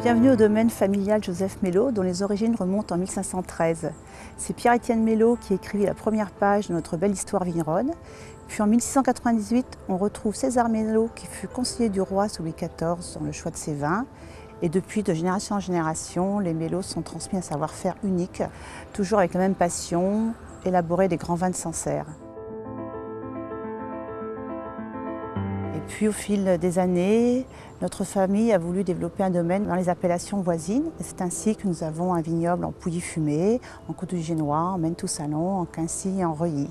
Bienvenue au domaine familial Joseph Melot, dont les origines remontent en 1513. C'est Pierre-Étienne Melot qui écrivit la première page de notre belle histoire vigneronne. Puis en 1698, on retrouve César Melot qui fut conseiller du roi sous Louis XIV dans le choix de ses vins. Et depuis, de génération en génération, les Melot sont transmis un savoir-faire unique, toujours avec la même passion, élaborer des grands vins de Sancerre. Et puis au fil des années, notre famille a voulu développer un domaine dans les appellations voisines. C'est ainsi que nous avons un vignoble en Pouilly-Fumé, en Côte-du-Génois, en Maine-Tout-Salon, en Quincy et en Reuilly.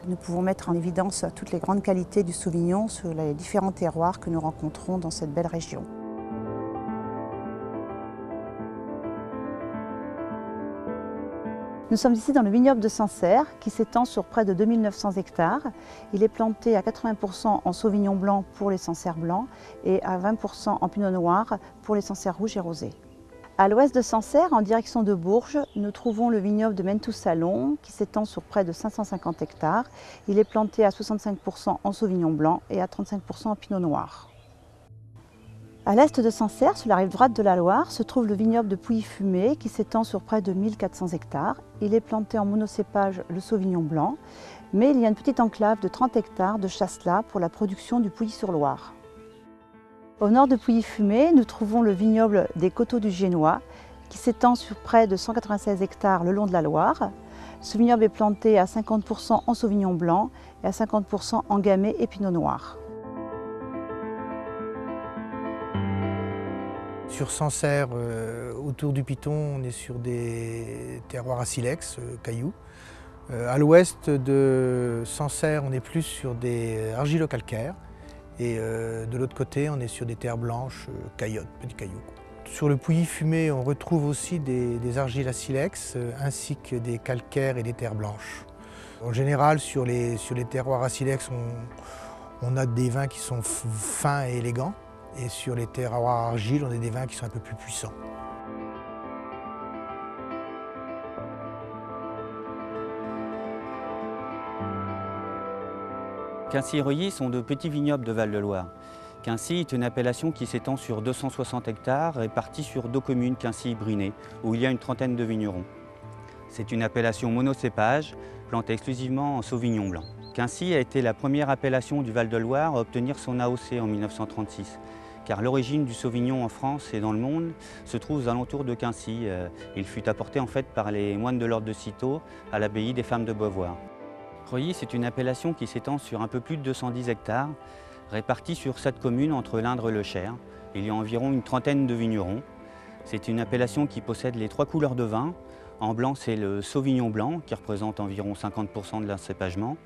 Nous pouvons mettre en évidence toutes les grandes qualités du Sauvignon sur les différents terroirs que nous rencontrons dans cette belle région. Nous sommes ici dans le vignoble de Sancerre qui s'étend sur près de 2900 hectares. Il est planté à 80% en Sauvignon blanc pour les Sancerres blancs et à 20% en Pinot noir pour les Sancerres rouges et rosés. À l'ouest de Sancerre, en direction de Bourges, nous trouvons le vignoble de Maine-Tout-Salon qui s'étend sur près de 550 hectares. Il est planté à 65% en Sauvignon blanc et à 35% en Pinot noir. À l'est de Sancerre, sur la rive droite de la Loire, se trouve le vignoble de Pouilly-Fumé qui s'étend sur près de 1400 hectares. Il est planté en monocépage le Sauvignon blanc, mais il y a une petite enclave de 30 hectares de chasselas pour la production du Pouilly-sur-Loire. Au nord de Pouilly-Fumé, nous trouvons le vignoble des Coteaux du Génois qui s'étend sur près de 196 hectares le long de la Loire. Ce vignoble est planté à 50% en Sauvignon blanc et à 50% en Gamay et Pinot noir. Sur Sancerre, autour du Piton, on est sur des terroirs à silex, cailloux. À l'ouest de Sancerre, on est plus sur des argilo-calcaires. Et de l'autre côté, on est sur des terres blanches, caillottes, petits cailloux. Sur le Pouilly-Fumé, on retrouve aussi des argiles à silex, ainsi que des calcaires et des terres blanches. En général, sur les terroirs à silex, on a des vins qui sont fins et élégants. Et sur les terroirs argile, on a des vins qui sont un peu plus puissants. Quincy et Reuilly sont de petits vignobles de Val-de-Loire. Quincy est une appellation qui s'étend sur 260 hectares répartis sur 2 communes, Quincy et Brinet, où il y a une trentaine de vignerons. C'est une appellation monocépage, plantée exclusivement en Sauvignon blanc. Quincy a été la première appellation du Val-de-Loire à obtenir son AOC en 1936. Car l'origine du Sauvignon en France et dans le monde se trouve aux alentours de Quincy. Il fut apporté en fait par les moines de l'ordre de Cîteaux à l'abbaye des Femmes de Beauvoir. Reuilly, c'est une appellation qui s'étend sur un peu plus de 210 hectares, répartie sur 7 communes entre l'Indre et le Cher. Il y a environ une trentaine de vignerons. C'est une appellation qui possède les 3 couleurs de vin. En blanc, c'est le Sauvignon blanc, qui représente environ 50% de l'encépagement.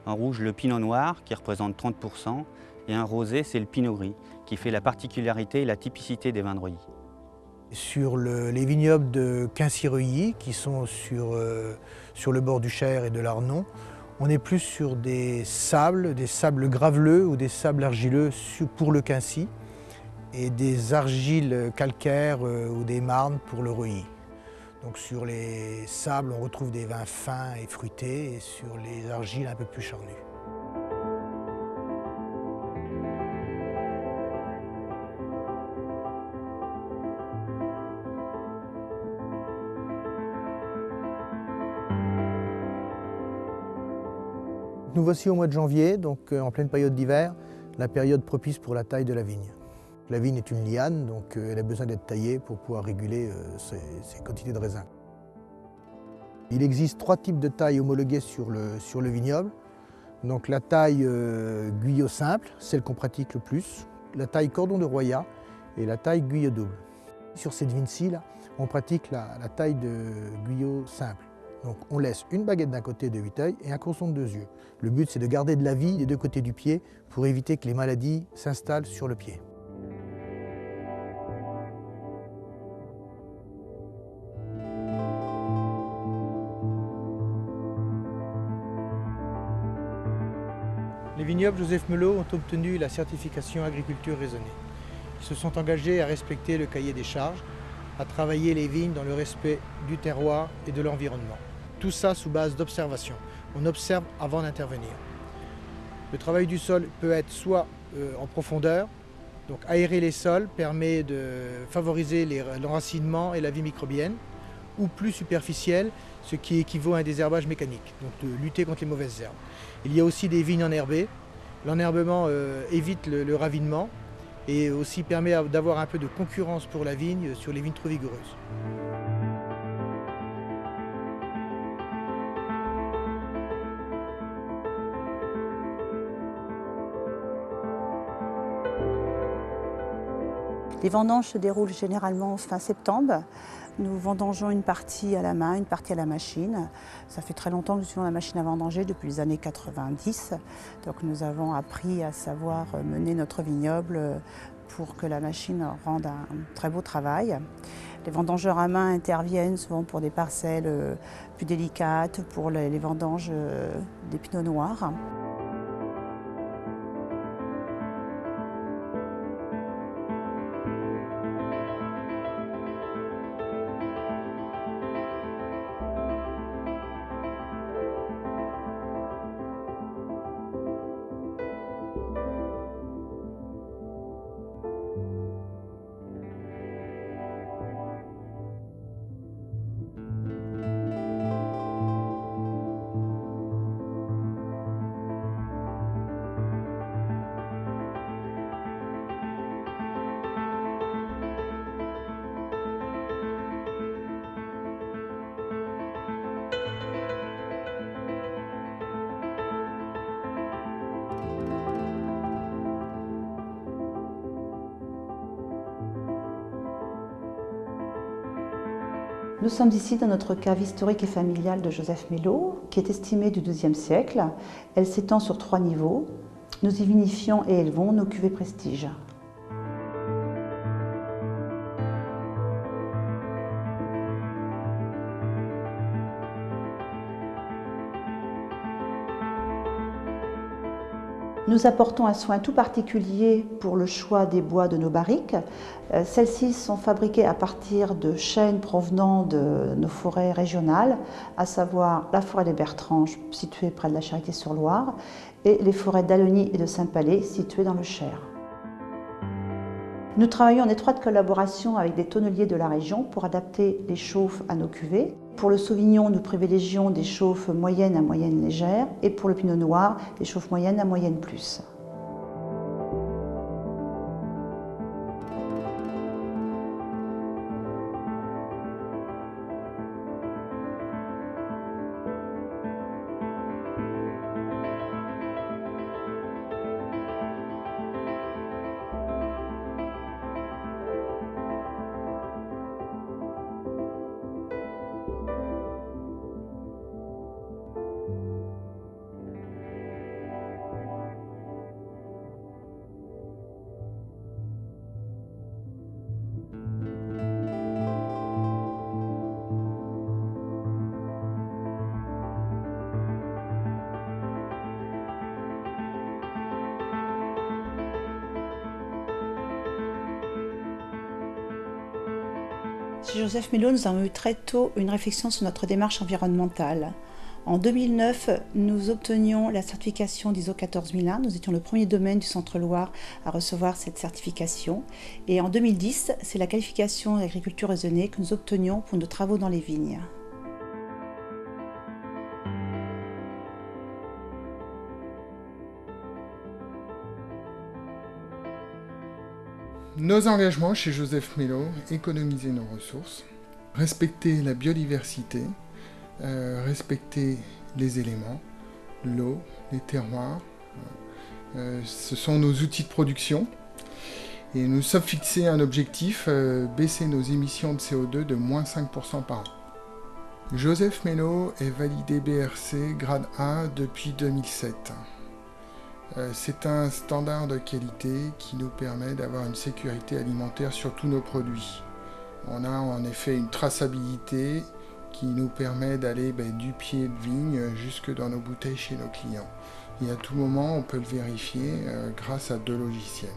En rouge, le Pinot noir, qui représente 30%. Et un rosé, c'est le Pinot gris, qui fait la particularité et la typicité des vins de Reuilly. Sur les vignobles de Quincy-Reuilly, qui sont sur le bord du Cher et de l'Arnon, on est plus sur des sables graveleux ou des sables argileux pour le Quincy et des argiles calcaires ou des marnes pour le Reuilly. Donc sur les sables, on retrouve des vins fins et fruités et sur les argiles un peu plus charnus. Nous voici au mois de janvier, donc en pleine période d'hiver, la période propice pour la taille de la vigne. La vigne est une liane, donc elle a besoin d'être taillée pour pouvoir réguler ses quantités de raisin. Il existe 3 types de tailles homologuées sur le vignoble. Donc la taille guyot simple, celle qu'on pratique le plus, la taille cordon de Roya et la taille guyot double. Sur cette vigne-ci, on pratique la taille de guyot simple. Donc on laisse une baguette d'un côté de 8 œils et un courson de 2 yeux. Le but c'est de garder de la vie des 2 côtés du pied pour éviter que les maladies s'installent sur le pied. Les vignobles Joseph Melot ont obtenu la certification agriculture raisonnée. Ils se sont engagés à respecter le cahier des charges, à travailler les vignes dans le respect du terroir et de l'environnement. Tout ça sous base d'observation. On observe avant d'intervenir. Le travail du sol peut être soit en profondeur, Donc aérer les sols permet de favoriser l'enracinement et la vie microbienne, ou plus superficielle, ce qui équivaut à un désherbage mécanique, donc de lutter contre les mauvaises herbes. Il y a aussi des vignes enherbées. L'enherbement évite le ravinement et aussi permet d'avoir un peu de concurrence pour la vigne sur les vignes trop vigoureuses. Les vendanges se déroulent généralement fin septembre. Nous vendangeons une partie à la main, une partie à la machine. Ça fait très longtemps que nous utilisons la machine à vendanger, depuis les années 90. Donc nous avons appris à savoir mener notre vignoble pour que la machine rende un très beau travail. Les vendangeurs à main interviennent souvent pour des parcelles plus délicates, pour les vendanges des pinots noirs. Nous sommes ici dans notre cave historique et familiale de Joseph Mello, qui est estimée du XIIe siècle. Elle s'étend sur 3 niveaux. Nous y vinifions et élevons nos cuvées prestige. Nous apportons un soin tout particulier pour le choix des bois de nos barriques. Celles-ci sont fabriquées à partir de chênes provenant de nos forêts régionales, à savoir la forêt des Bertranges, située près de la Charité-sur-Loire, et les forêts d'Allogny et de Saint-Palais, situées dans le Cher. Nous travaillons en étroite collaboration avec des tonneliers de la région pour adapter les chauffes à nos cuvées. Pour le Sauvignon, nous privilégions des chauffes moyennes à moyennes légères et pour le Pinot Noir, des chauffes moyennes à moyennes plus. Chez Joseph Mello, nous avons eu très tôt une réflexion sur notre démarche environnementale. En 2009, nous obtenions la certification d'ISO 14001. Nous étions le premier domaine du Centre-Loire à recevoir cette certification. Et en 2010, c'est la qualification d'agriculture raisonnée que nous obtenions pour nos travaux dans les vignes. Nos engagements chez Joseph Mello: économiser nos ressources, respecter la biodiversité, respecter les éléments, l'eau, les terroirs. Ce sont nos outils de production. Et nous sommes fixés un objectif, baisser nos émissions de CO2 de moins 5% par an. Joseph Mello est validé BRC grade A depuis 2007. C'est un standard de qualité qui nous permet d'avoir une sécurité alimentaire sur tous nos produits. On a en effet une traçabilité qui nous permet d'aller du pied de vigne jusque dans nos bouteilles chez nos clients. Et à tout moment, on peut le vérifier grâce à 2 logiciels.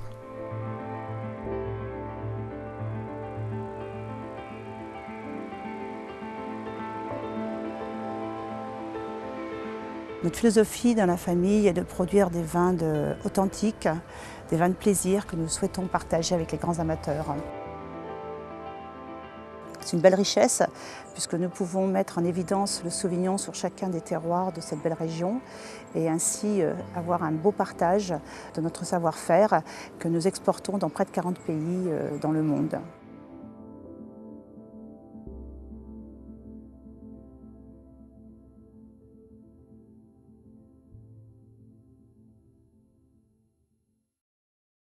Notre philosophie dans la famille est de produire des vins authentiques, des vins de plaisir que nous souhaitons partager avec les grands amateurs. C'est une belle richesse puisque nous pouvons mettre en évidence le Sauvignon sur chacun des terroirs de cette belle région et ainsi avoir un beau partage de notre savoir-faire que nous exportons dans près de 40 pays dans le monde.